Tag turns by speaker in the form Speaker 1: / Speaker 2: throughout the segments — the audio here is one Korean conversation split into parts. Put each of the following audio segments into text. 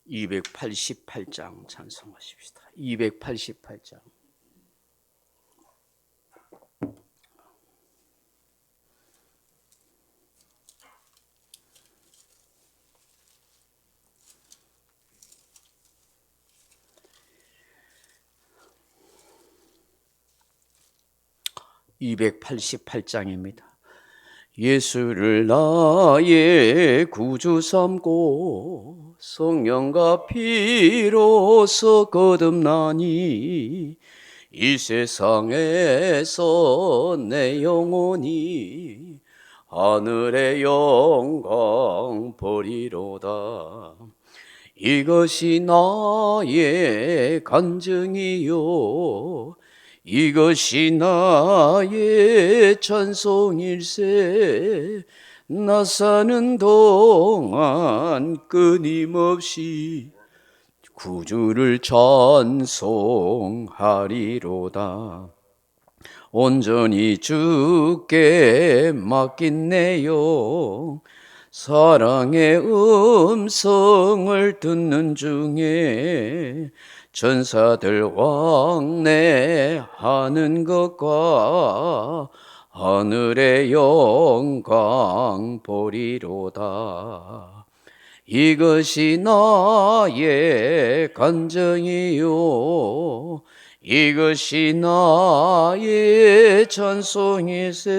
Speaker 1: 288장 찬송하십시다. 288장. (288장입니다) 예수를 나의 구주 삼고 성령과 피로써 거듭나니 이 세상에서 내 영혼이 하늘의 영광 보리로다. 이것이 나의 간증이요 이것이 나의 찬송일세. 나 사는 동안 끊임없이 구주를 찬송하리로다. 온전히 주께 맡긴 내 영, 사랑의 음성을 듣는 중에 천사들 왕래하는 것과 하늘의 영광 보리로다. 이것이 나의 간증이요 이것이 나의 찬송일세.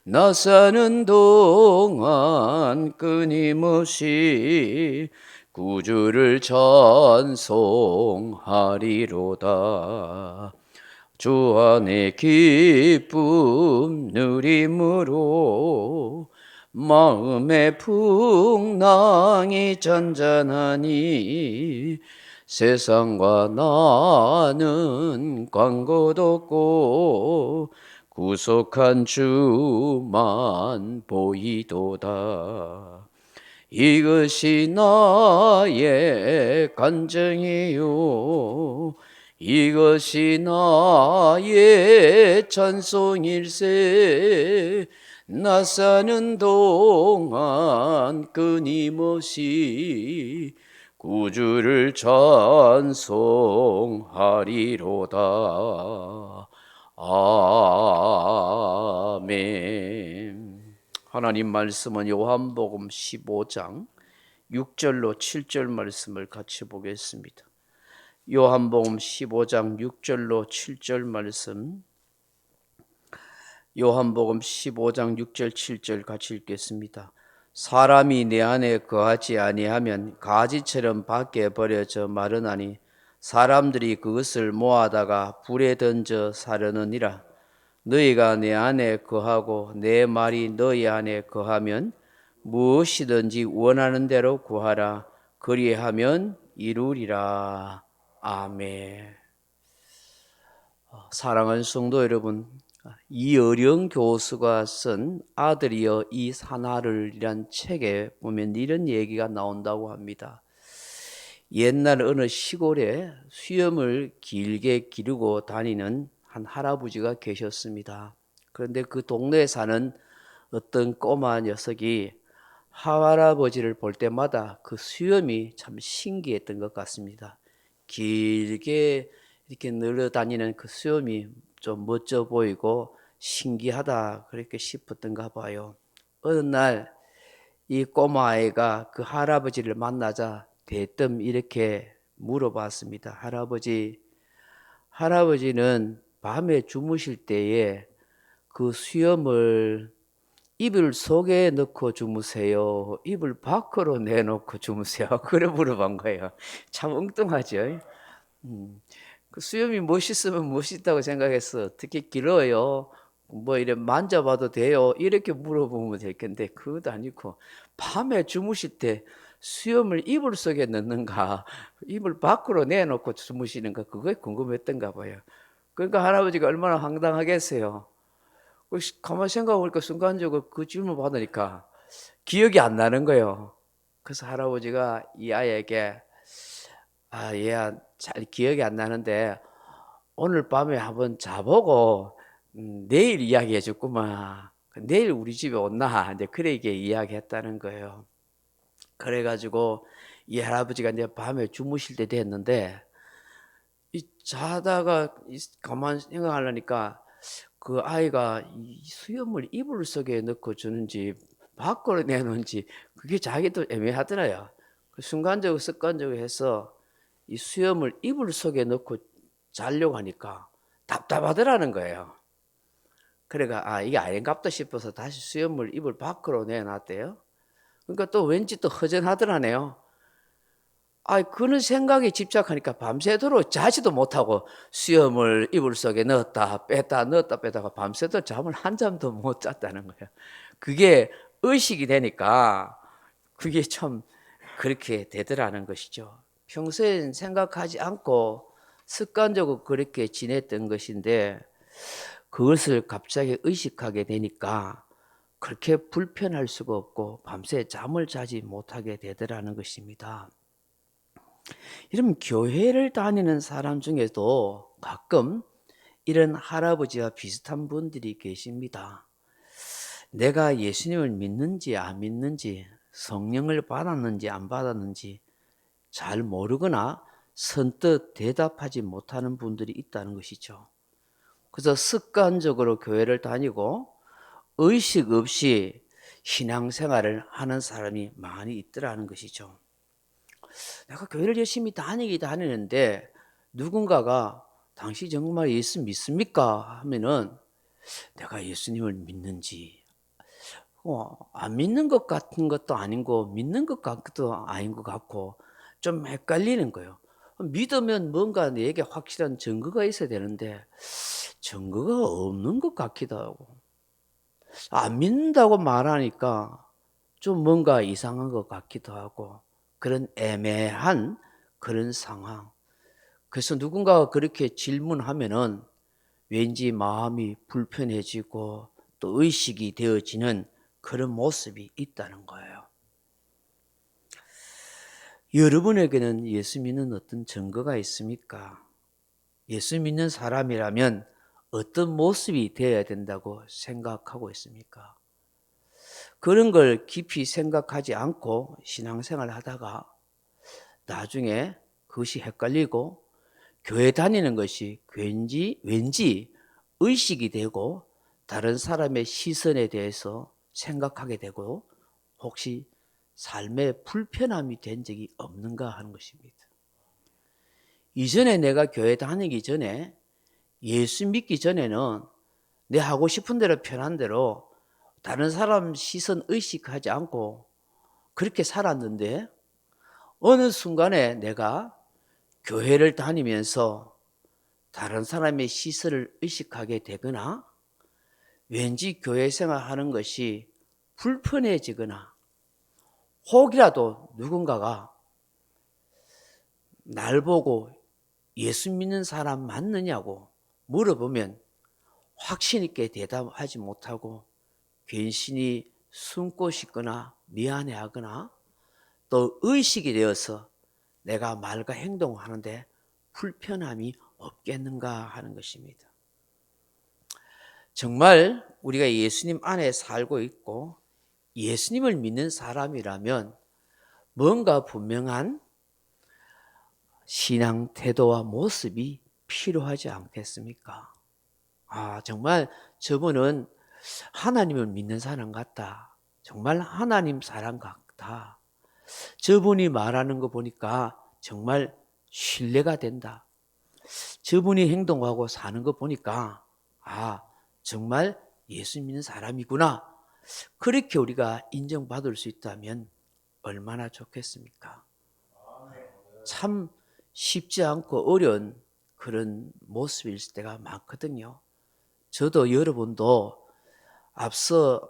Speaker 1: 나 사는 동안 끊임없이 구주를 찬송하리로다. 주 안에 기쁨 누림으로 마음의 풍랑이 잔잔하니 세상과 나는 관계도 없고 구속한 주만 보이도다. 이것이 나의 간증이요 이것이 나의 찬송일세. 나 사는 동안 끊임없이 구주를 찬송하리로다. 아멘. 하나님 말씀은 요한복음 15장 6절로 7절 말씀을 같이 보겠습니다. 요한복음 15장 6절로 7절 말씀, 요한복음 15장 6절 7절 같이 읽겠습니다. 사람이 내 안에 거하지 아니하면 가지처럼 밖에 버려져 마르나니 사람들이 그것을 모아다가 불에 던져 사려느니라. 너희가 내 안에 거하고 내 말이 너희 안에 거하면 무엇이든지 원하는 대로 구하라. 그리하면 이루리라. 아멘. 사랑하는 성도 여러분, 이어령 교수가 쓴 아들이여 이 산하를이란 책에 보면 이런 얘기가 나온다고 합니다. 옛날 어느 시골에 수염을 길게 기르고 다니는 한 할아버지가 계셨습니다. 그런데 그 동네에 사는 어떤 꼬마 녀석이 할아버지를 볼 때마다 그 수염이 참 신기했던 것 같습니다. 길게 이렇게 늘어다니는 그 수염이 좀 멋져 보이고 신기하다 그렇게 싶었던가 봐요. 어느 날 이 꼬마아이가 그 할아버지를 만나자 대뜸 이렇게 물어봤습니다. 할아버지는 밤에 주무실 때에 그 수염을 이불 속에 넣고 주무세요? 이불 밖으로 내놓고 주무세요? 그래 물어본 거예요. 참 엉뚱하죠. 그 수염이 멋있으면 멋있다고 생각했어. 어떻게 길어요? 뭐 이래 만져봐도 돼요? 이렇게 물어보면 될 텐데 그것도 아니고 밤에 주무실 때 수염을 이불 속에 넣는가 이불 밖으로 내놓고 주무시는가 그게 궁금했던가 봐요. 그러니까 할아버지가 얼마나 황당하겠어요. 가만히 생각해보니까 순간적으로 그 질문 받으니까 기억이 안 나는 거예요. 그래서 할아버지가 이 아이에게 얘야 잘 기억이 안 나는데 오늘 밤에 한번 자보고 내일 이야기해 줬구만. 내일 우리 집에 온나? 이제 그러게 이야기했다는 거예요. 그래가지고 이 할아버지가 이제 밤에 주무실 때 됐는데 이 자다가 가만 생각하려니까 그 아이가 이 수염을 이불 속에 넣고 주는지 밖으로 내놓은지 그게 자기도 애매하더라요. 그 순간적으로 습관적으로 해서 이 수염을 이불 속에 넣고 자려고 하니까 답답하더라는 거예요. 그래가 이게 아닌갑다 싶어서 다시 수염을 이불 밖으로 내놨대요. 그러니까 또 왠지 또 허전하더라네요. 그런 생각에 집착하니까 밤새도록 자지도 못하고 수염을 이불 속에 넣었다 뺐다 넣었다 뺐다가 밤새도록 잠을 한 잠도 못 잤다는 거예요. 그게 의식이 되니까 그게 참 그렇게 되더라는 것이죠. 평소엔 생각하지 않고 습관적으로 그렇게 지냈던 것인데 그것을 갑자기 의식하게 되니까 그렇게 불편할 수가 없고 밤새 잠을 자지 못하게 되더라는 것입니다. 이러면 교회를 다니는 사람 중에도 가끔 이런 할아버지와 비슷한 분들이 계십니다. 내가 예수님을 믿는지 안 믿는지, 성령을 받았는지 안 받았는지 잘 모르거나 선뜻 대답하지 못하는 분들이 있다는 것이죠. 그래서 습관적으로 교회를 다니고 의식 없이 신앙생활을 하는 사람이 많이 있더라는 것이죠. 내가 교회를 열심히 다니는데 누군가가 당신 정말 예수 믿습니까? 하면은 내가 예수님을 믿는지 안 믿는 것 같은 것도 아니고 믿는 것 같기도 아닌 것 같고 좀 헷갈리는 거예요. 믿으면 뭔가 내게 확실한 증거가 있어야 되는데 증거가 없는 것 같기도 하고 안 믿는다고 말하니까 좀 뭔가 이상한 것 같기도 하고 그런 애매한 그런 상황. 그래서 누군가가 그렇게 질문하면은 왠지 마음이 불편해지고 또 의식이 되어지는 그런 모습이 있다는 거예요. 여러분에게는 예수 믿는 어떤 증거가 있습니까? 예수 믿는 사람이라면 어떤 모습이 되어야 된다고 생각하고 있습니까? 그런 걸 깊이 생각하지 않고 신앙생활 하다가 나중에 그것이 헷갈리고 교회 다니는 것이 왠지 의식이 되고 다른 사람의 시선에 대해서 생각하게 되고 혹시 삶의 불편함이 된 적이 없는가 하는 것입니다. 이전에 내가 교회 다니기 전에 예수 믿기 전에는 내 하고 싶은 대로 편한 대로 다른 사람 시선 의식하지 않고 그렇게 살았는데 어느 순간에 내가 교회를 다니면서 다른 사람의 시선을 의식하게 되거나 왠지 교회 생활하는 것이 불편해지거나 혹이라도 누군가가 날 보고 예수 믿는 사람 맞느냐고 물어보면 확신 있게 대답하지 못하고 괜시니 숨고 싶거나 미안해하거나 또 의식이 되어서 내가 말과 행동하는데 불편함이 없겠는가 하는 것입니다. 정말 우리가 예수님 안에 살고 있고 예수님을 믿는 사람이라면 뭔가 분명한 신앙 태도와 모습이 필요하지 않겠습니까? 정말 저분은 하나님을 믿는 사람 같다. 정말 하나님 사람 같다. 저분이 말하는 거 보니까 정말 신뢰가 된다. 저분이 행동하고 사는 거 보니까 정말 예수 믿는 사람이구나. 그렇게 우리가 인정받을 수 있다면 얼마나 좋겠습니까? 참 쉽지 않고 어려운 그런 모습일 때가 많거든요. 저도 여러분도 앞서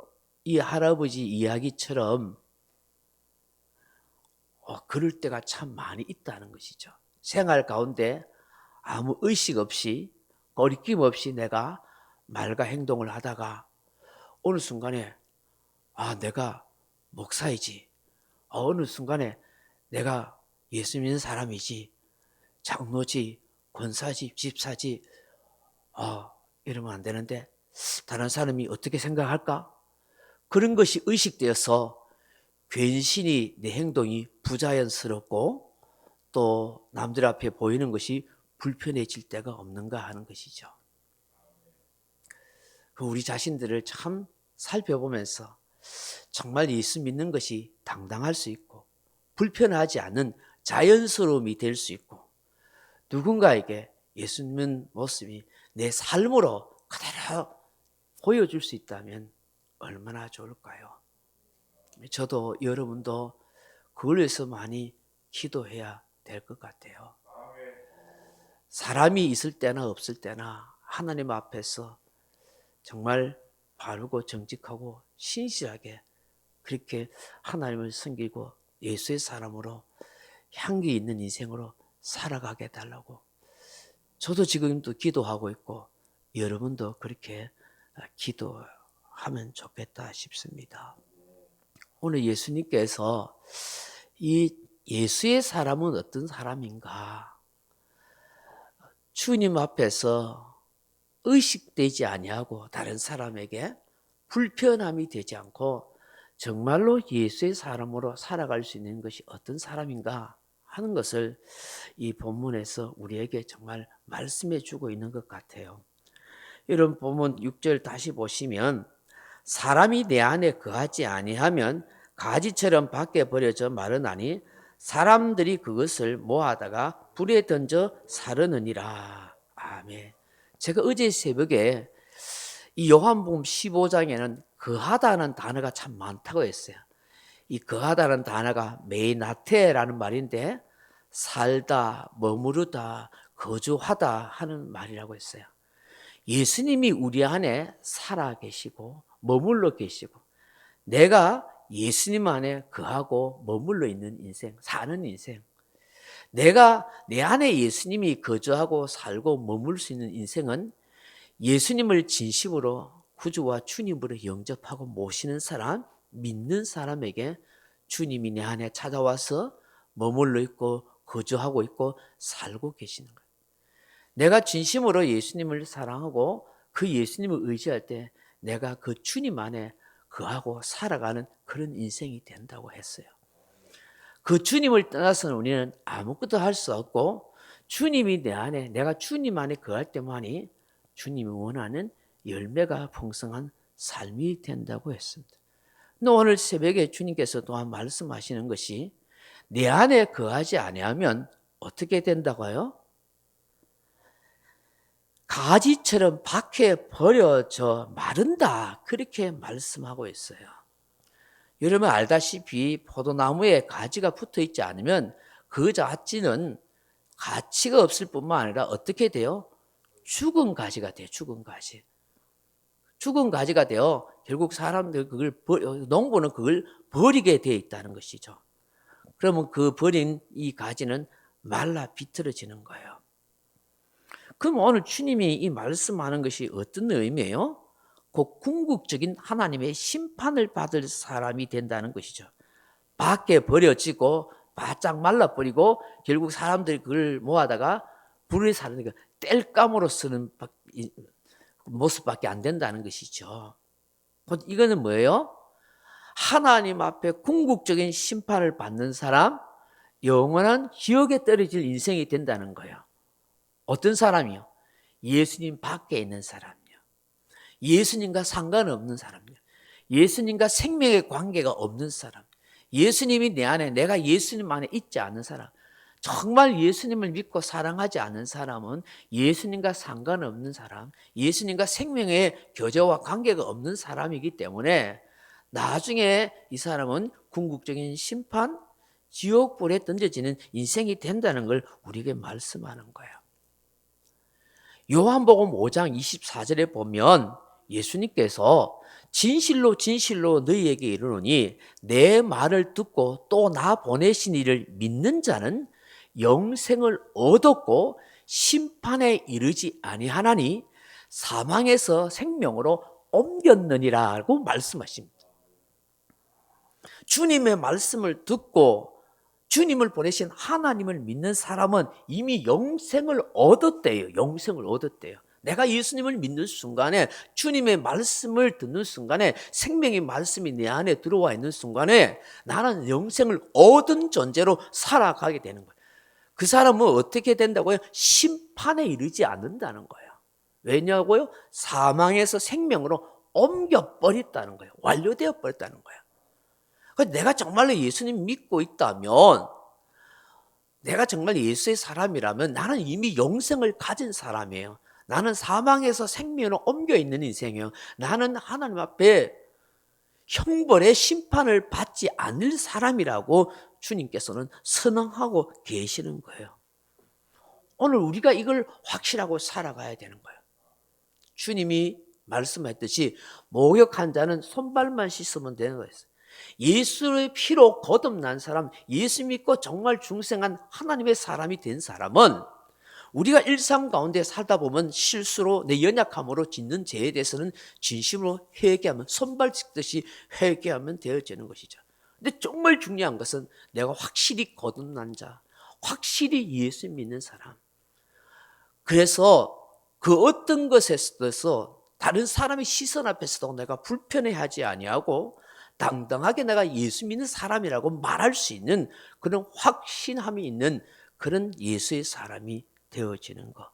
Speaker 1: 이 할아버지 이야기처럼 그럴 때가 참 많이 있다는 것이죠. 생활 가운데 아무 의식 없이 거리낌 없이 내가 말과 행동을 하다가 어느 순간에 내가 목사이지. 어느 순간에 내가 예수 믿는 사람이지. 장로지, 권사지, 집사지. 이러면 안 되는데 다른 사람이 어떻게 생각할까? 그런 것이 의식되어서 괜시니 내 행동이 부자연스럽고 또 남들 앞에 보이는 것이 불편해질 때가 없는가 하는 것이죠. 우리 자신들을 참 살펴보면서 정말 예수 믿는 것이 당당할 수 있고 불편하지 않은 자연스러움이 될 수 있고 누군가에게 예수 믿는 모습이 내 삶으로 그대로 보여줄 수 있다면 얼마나 좋을까요? 저도 여러분도 그걸 위해서 많이 기도해야 될 것 같아요. 사람이 있을 때나 없을 때나 하나님 앞에서 정말 바르고 정직하고 신실하게 그렇게 하나님을 섬기고 예수의 사람으로 향기 있는 인생으로 살아가게 해달라고 저도 지금도 기도하고 있고 여러분도 그렇게 기도하면 좋겠다 싶습니다. 오늘 예수님께서 이 예수의 사람은 어떤 사람인가? 주님 앞에서 의식되지 아니하고 다른 사람에게 불편함이 되지 않고 정말로 예수의 사람으로 살아갈 수 있는 것이 어떤 사람인가 하는 것을 이 본문에서 우리에게 정말 말씀해 주고 있는 것 같아요. 이런 본문 6절 다시 보시면 사람이 내 안에 거하지 아니하면 가지처럼 밖에 버려져 마르나니 사람들이 그것을 모아다가 불에 던져 사르느니라. 아멘. 제가 어제 새벽에 이 요한복음 15장에는 거하다는 단어가 참 많다고 했어요. 이 거하다는 단어가 메이나테라는 말인데 살다, 머무르다, 거주하다 하는 말이라고 했어요. 예수님이 우리 안에 살아 계시고 머물러 계시고 내가 예수님 안에 거하고 머물러 있는 인생, 사는 인생, 내가 내 안에 예수님이 거주하고 살고 머물 수 있는 인생은 예수님을 진심으로 구주와 주님으로 영접하고 모시는 사람, 믿는 사람에게 주님이 내 안에 찾아와서 머물러 있고 거주하고 있고 살고 계시는 거예요. 내가 진심으로 예수님을 사랑하고 그 예수님을 의지할 때 내가 그 주님 안에 거하고 살아가는 그런 인생이 된다고 했어요. 그 주님을 떠나서는 우리는 아무것도 할 수 없고 주님이 내 안에 내가 주님 안에 거할 때만이 주님이 원하는 열매가 풍성한 삶이 된다고 했습니다. 근데 오늘 새벽에 주님께서 또한 말씀하시는 것이 내 안에 거하지 아니하면 어떻게 된다고요? 가지처럼 밖에 버려져 마른다. 그렇게 말씀하고 있어요. 여러분 알다시피 포도나무에 가지가 붙어 있지 않으면 그 자체는 가치가 없을 뿐만 아니라 어떻게 돼요? 죽은 가지가 돼요. 죽은 가지. 죽은 가지가 되어 결국 사람들 농부는 그걸 버리게 돼 있다는 것이죠. 그러면 그 버린 이 가지는 말라 비틀어지는 거예요. 그럼 오늘 주님이 이 말씀하는 것이 어떤 의미예요? 곧 궁극적인 하나님의 심판을 받을 사람이 된다는 것이죠. 밖에 버려지고 바짝 말라버리고 결국 사람들이 그걸 모아다가 불에 사르니까 땔감으로 쓰는 모습밖에 안 된다는 것이죠. 이거는 뭐예요? 하나님 앞에 궁극적인 심판을 받는 사람, 영원한 지옥에 떨어질 인생이 된다는 거예요. 어떤 사람이요? 예수님 밖에 있는 사람이요. 예수님과 상관없는 사람이요. 예수님과 생명의 관계가 없는 사람. 예수님이 내 안에, 내가 예수님 안에 있지 않는 사람. 정말 예수님을 믿고 사랑하지 않는 사람은 예수님과 상관없는 사람, 예수님과 생명의 교제와 관계가 없는 사람이기 때문에 나중에 이 사람은 궁극적인 심판, 지옥불에 던져지는 인생이 된다는 걸 우리에게 말씀하는 거예요. 요한복음 5장 24절에 보면 예수님께서 진실로 진실로 너희에게 이르노니 내 말을 듣고 또 나 보내신 이를 믿는 자는 영생을 얻었고 심판에 이르지 아니하나니 사망에서 생명으로 옮겼느니라고 말씀하십니다. 주님의 말씀을 듣고 주님을 보내신 하나님을 믿는 사람은 이미 영생을 얻었대요. 영생을 얻었대요. 내가 예수님을 믿는 순간에, 주님의 말씀을 듣는 순간에, 생명의 말씀이 내 안에 들어와 있는 순간에 나는 영생을 얻은 존재로 살아가게 되는 거예요. 그 사람은 어떻게 된다고요? 심판에 이르지 않는다는 거예요. 왜냐고요? 사망에서 생명으로 옮겨버렸다는 거예요. 완료되어 버렸다는 거예요. 내가 정말로 예수님 믿고 있다면, 내가 정말 예수의 사람이라면 나는 이미 영생을 가진 사람이에요. 나는 사망에서 생명으로 옮겨 있는 인생이에요. 나는 하나님 앞에 형벌의 심판을 받지 않을 사람이라고 주님께서는 선언하고 계시는 거예요. 오늘 우리가 이걸 확실하고 살아가야 되는 거예요. 주님이 말씀했듯이 목욕한 자는 손발만 씻으면 되는 거예요. 예수의 피로 거듭난 사람, 예수 믿고 정말 중생한 하나님의 사람이 된 사람은 우리가 일상 가운데 살다 보면 실수로 내 연약함으로 짓는 죄에 대해서는 진심으로 회개하면, 손발 씻듯이 회개하면 되어지는 것이죠. 근데 정말 중요한 것은 내가 확실히 거듭난 자, 확실히 예수 믿는 사람. 그래서 그 어떤 것에 있어서 다른 사람의 시선 앞에서도 내가 불편해하지 아니하고 당당하게 내가 예수 믿는 사람이라고 말할 수 있는 그런 확신함이 있는 그런 예수의 사람이 되어지는 것.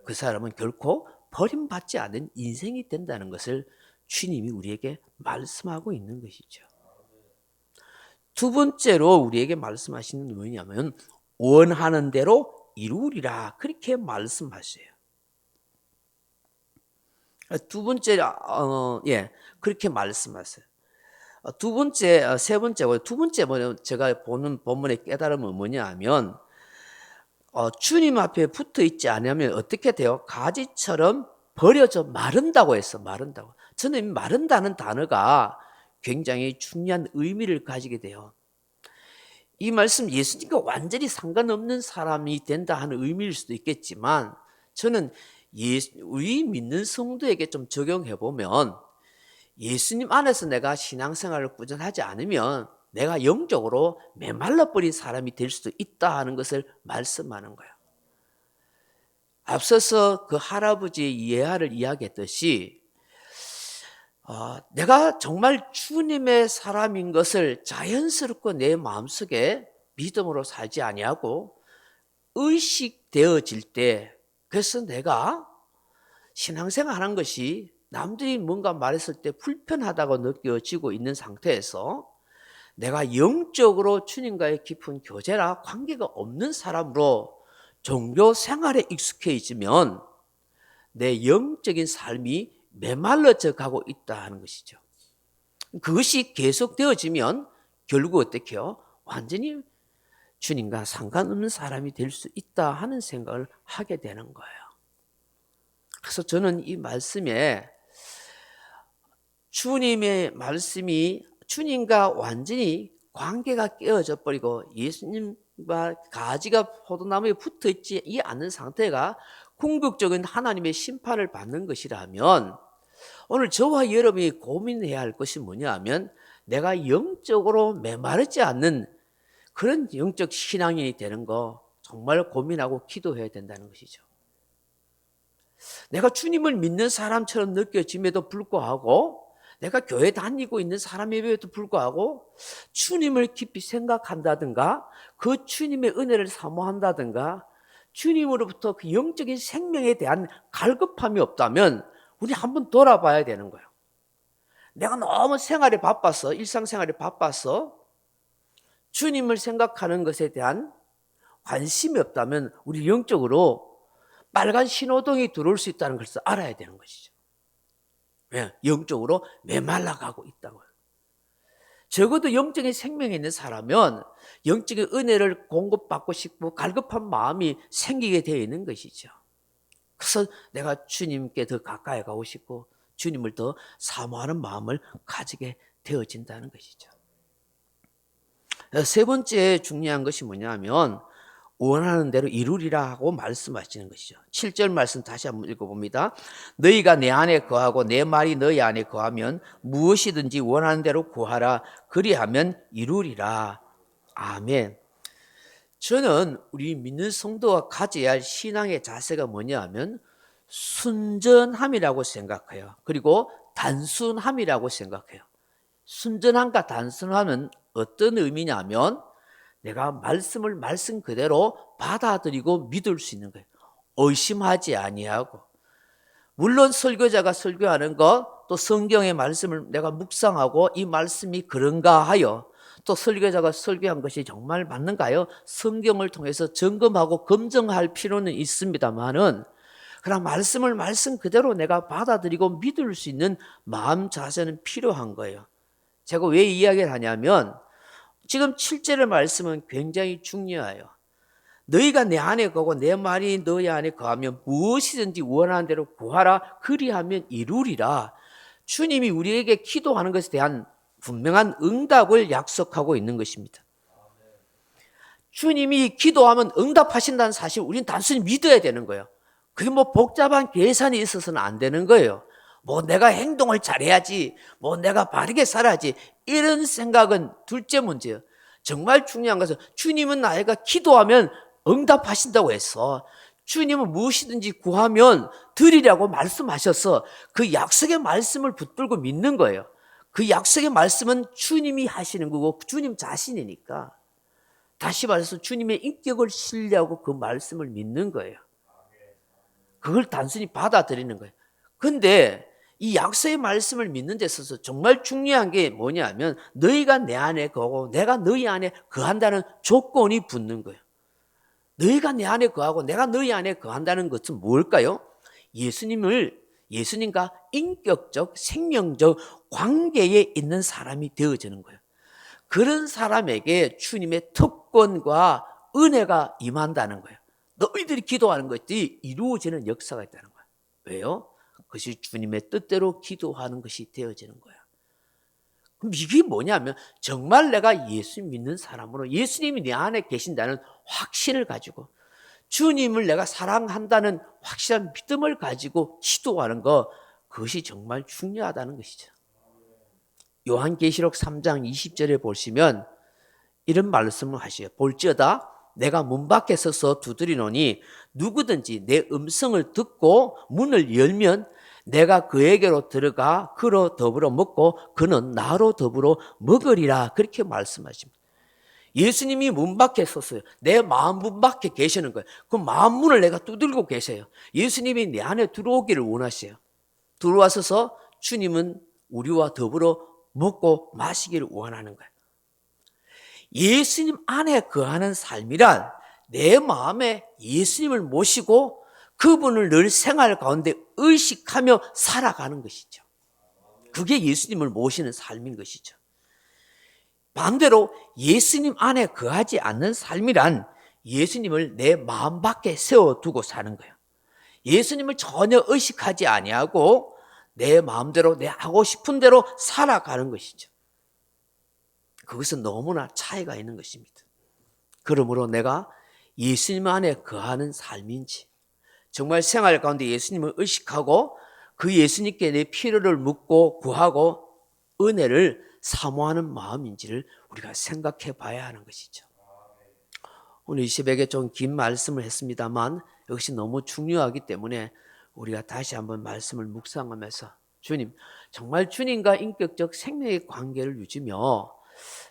Speaker 1: 그 사람은 결코 버림받지 않은 인생이 된다는 것을 주님이 우리에게 말씀하고 있는 것이죠. 두 번째로 우리에게 말씀하시는 건 뭐냐면 원하는 대로 이루리라, 그렇게 말씀하세요. 두 번째, 그렇게 말씀하세요. 두 번째, 세 번째고, 두 번째 제가 보는 본문의 깨달음은 뭐냐면, 주님 앞에 붙어 있지 않으면 어떻게 돼요? 가지처럼 버려져 마른다고 했어, 마른다고. 저는 마른다는 단어가 굉장히 중요한 의미를 가지게 돼요. 이 말씀 예수님과 완전히 상관없는 사람이 된다 하는 의미일 수도 있겠지만, 저는 우리 믿는 성도에게 좀 적용해 보면, 예수님 안에서 내가 신앙생활을 꾸준하지 않으면 내가 영적으로 메말라버린 사람이 될 수도 있다 하는 것을 말씀하는 거예요. 앞서서 그 할아버지의 예화를 이야기했듯이 내가 정말 주님의 사람인 것을 자연스럽고 내 마음속에 믿음으로 살지 아니하고 의식되어질 때, 그래서 내가 신앙생활 하는 것이 남들이 뭔가 말했을 때 불편하다고 느껴지고 있는 상태에서 내가 영적으로 주님과의 깊은 교제나 관계가 없는 사람으로 종교 생활에 익숙해지면 내 영적인 삶이 메말라져 가고 있다 하는 것이죠. 그것이 계속되어지면 결국 어떻게 해요? 완전히 주님과 상관없는 사람이 될 수 있다 하는 생각을 하게 되는 거예요. 그래서 저는 이 말씀에 주님의 말씀이 주님과 완전히 관계가 깨어져 버리고 예수님과 가지가 포도나무에 붙어 있지 않은 상태가 궁극적인 하나님의 심판을 받는 것이라면, 오늘 저와 여러분이 고민해야 할 것이 뭐냐 하면 내가 영적으로 메마르지 않는 그런 영적 신앙인이 되는 거 정말 고민하고 기도해야 된다는 것이죠. 내가 주님을 믿는 사람처럼 느껴짐에도 불구하고, 내가 교회 다니고 있는 사람임에도 불구하고 주님을 깊이 생각한다든가 그 주님의 은혜를 사모한다든가 주님으로부터 그 영적인 생명에 대한 갈급함이 없다면 우리 한번 돌아봐야 되는 거예요. 내가 너무 생활에 바빠서, 일상생활에 바빠서 주님을 생각하는 것에 대한 관심이 없다면 우리 영적으로 빨간 신호등이 들어올 수 있다는 것을 알아야 되는 것이죠. 왜? 영적으로 메말라가고 있다고요. 적어도 영적인 생명이 있는 사람은 영적인 은혜를 공급받고 싶고 갈급한 마음이 생기게 되어 있는 것이죠. 그래서 내가 주님께 더 가까이 가고 싶고 주님을 더 사모하는 마음을 가지게 되어진다는 것이죠. 세 번째 중요한 것이 뭐냐면 원하는 대로 이루리라 하고 말씀하시는 것이죠. 7절 말씀 다시 한번 읽어봅니다. 너희가 내 안에 거하고 내 말이 너희 안에 거하면 무엇이든지 원하는 대로 구하라. 그리하면 이루리라. 아멘. 저는 우리 믿는 성도가 가져야 할 신앙의 자세가 뭐냐 하면 순전함이라고 생각해요. 그리고 단순함이라고 생각해요. 순전함과 단순함은 어떤 의미냐면 내가 말씀을 말씀 그대로 받아들이고 믿을 수 있는 거예요. 의심하지 아니하고. 물론 설교자가 설교하는 것, 또 성경의 말씀을 내가 묵상하고 이 말씀이 그런가 하여, 또 설교자가 설교한 것이 정말 맞는가요? 성경을 통해서 점검하고 검증할 필요는 있습니다만은, 그러나 말씀을 말씀 그대로 내가 받아들이고 믿을 수 있는 마음 자세는 필요한 거예요. 제가 왜 이야기를 하냐면 지금 7절의 말씀은 굉장히 중요해요. 너희가 내 안에 거하고 내 말이 너희 안에 거하면 무엇이든지 원하는 대로 구하라. 그리하면 이루리라. 주님이 우리에게 기도하는 것에 대한 분명한 응답을 약속하고 있는 것입니다. 주님이 기도하면 응답하신다는 사실 우리는 단순히 믿어야 되는 거예요. 그게 뭐 복잡한 계산이 있어서는 안 되는 거예요. 뭐 내가 행동을 잘해야지, 뭐 내가 바르게 살아야지, 이런 생각은 둘째 문제예요. 정말 중요한 것은 주님은 나이가 기도하면 응답하신다고 했어. 주님은 무엇이든지 구하면 드리라고 말씀하셔서 그 약속의 말씀을 붙들고 믿는 거예요. 그 약속의 말씀은 주님이 하시는 거고 주님 자신이니까. 다시 말해서 주님의 인격을 신뢰하고 그 말씀을 믿는 거예요. 그걸 단순히 받아들이는 거예요. 근데 이 약속의 말씀을 믿는 데 있어서 정말 중요한 게 뭐냐면 너희가 내 안에 거하고 내가 너희 안에 거한다는 조건이 붙는 거예요. 너희가 내 안에 거하고 내가 너희 안에 거한다는 것은 뭘까요? 예수님과 인격적, 생명적 관계에 있는 사람이 되어지는 거예요. 그런 사람에게 주님의 특권과 은혜가 임한다는 거예요. 너희들이 기도하는 것이 이루어지는 역사가 있다는 거예요. 왜요? 그것이 주님의 뜻대로 기도하는 것이 되어지는 거예요. 그럼 이게 뭐냐면 정말 내가 예수 믿는 사람으로 예수님이 내 안에 계신다는 확신을 가지고 주님을 내가 사랑한다는 확실한 믿음을 가지고 기도하는 것, 그것이 정말 중요하다는 것이죠. 요한계시록 3장 20절에 보시면 이런 말씀을 하셔요. 볼지어다 내가 문 밖에 서서 두드리노니 누구든지 내 음성을 듣고 문을 열면 내가 그에게로 들어가 그로 더불어 먹고 그는 나로 더불어 먹으리라. 그렇게 말씀하십니다. 예수님이 문 밖에 섰어요. 내 마음 문 밖에 계시는 거예요. 그 마음 문을 내가 두들고 계세요. 예수님이 내 안에 들어오기를 원하세요. 들어와서서 주님은 우리와 더불어 먹고 마시기를 원하는 거예요. 예수님 안에 거하는 삶이란 내 마음에 예수님을 모시고 그분을 늘 생활 가운데 의식하며 살아가는 것이죠. 그게 예수님을 모시는 삶인 것이죠. 반대로 예수님 안에 거하지 않는 삶이란 예수님을 내 마음 밖에 세워두고 사는 거예요. 예수님을 전혀 의식하지 아니하고 내 마음대로 내 하고 싶은 대로 살아가는 것이죠. 그것은 너무나 차이가 있는 것입니다. 그러므로 내가 예수님 안에 거하는 삶인지 정말 생활 가운데 예수님을 의식하고 그 예수님께 내 필요를 묻고 구하고 은혜를 사모하는 마음인지를 우리가 생각해 봐야 하는 것이죠. 오늘 이 새벽에 좀 긴 말씀을 했습니다만 역시 너무 중요하기 때문에 우리가 다시 한번 말씀을 묵상하면서 주님, 정말 주님과 인격적 생명의 관계를 유지며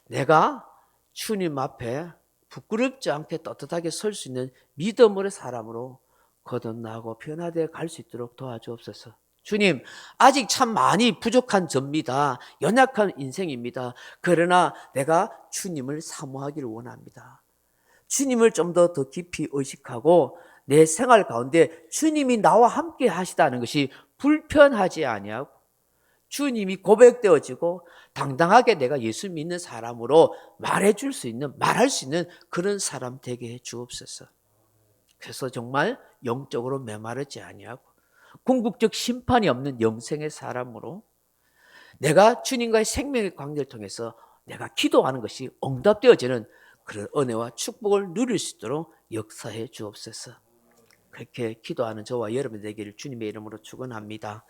Speaker 1: 내가 주님 앞에 부끄럽지 않게 떳떳하게 설 수 있는 믿음의 사람으로 거듭나고 변화되어 갈 수 있도록 도와주옵소서. 주님, 아직 참 많이 부족한 접니다. 연약한 인생입니다. 그러나 내가 주님을 사모하기를 원합니다. 주님을 좀 더 깊이 의식하고 내 생활 가운데 주님이 나와 함께 하시다는 것이 불편하지 아니하고 주님이 고백되어지고 당당하게 내가 예수 믿는 사람으로 말할 수 있는 그런 사람 되게 해 주옵소서. 그래서 정말 영적으로 메마르지 아니하고 궁극적 심판이 없는 영생의 사람으로 내가 주님과의 생명의 관계를 통해서 내가 기도하는 것이 응답되어지는 그런 은혜와 축복을 누릴 수 있도록 역사해 주옵소서. 그렇게 기도하는 저와 여러분 되기를 주님의 이름으로 축원합니다.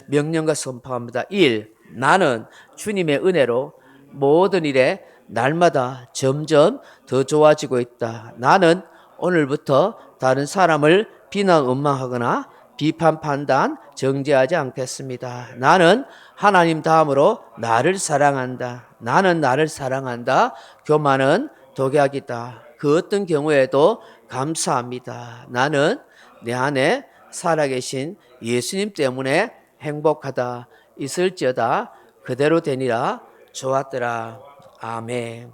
Speaker 1: 명령과 선포합니다. 1. 나는 주님의 은혜로 모든 일에 날마다 점점 더 좋아지고 있다. 나는 오늘부터 다른 사람을 비난 원망하거나 비판, 판단, 정죄하지 않겠습니다. 나는 하나님 다음으로 나를 사랑한다. 나는 나를 사랑한다. 교만은 독약이다. 그 어떤 경우에도 감사합니다. 나는 내 안에 살아계신 예수님 때문에 행복하다. 있을지어다 그대로 되니라. 좋았더라. 아멘.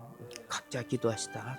Speaker 1: 각자 기도하시다.